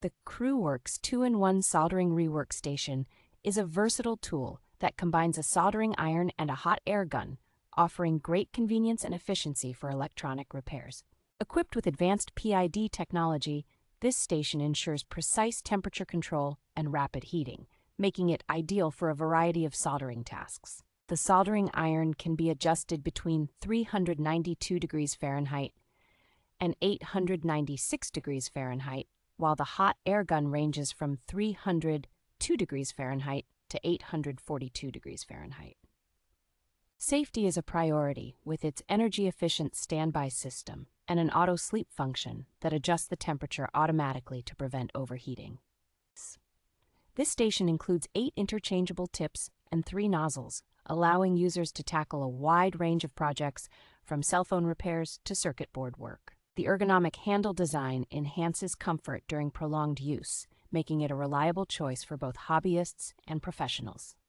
The CREWORKS 2-in-1 Soldering Rework Station is a versatile tool that combines a soldering iron and a hot air gun, offering great convenience and efficiency for electronic repairs. Equipped with advanced PID technology, this station ensures precise temperature control and rapid heating, making it ideal for a variety of soldering tasks. The soldering iron can be adjusted between 392 degrees Fahrenheit and 896 degrees Fahrenheit, while the hot air gun ranges from 302 degrees Fahrenheit to 842 degrees Fahrenheit. Safety is a priority with its energy-efficient standby system and an auto sleep function that adjusts the temperature automatically to prevent overheating. This station includes 8 interchangeable tips and 3 nozzles, allowing users to tackle a wide range of projects from cell phone repairs to circuit board work. The ergonomic handle design enhances comfort during prolonged use, making it a reliable choice for both hobbyists and professionals.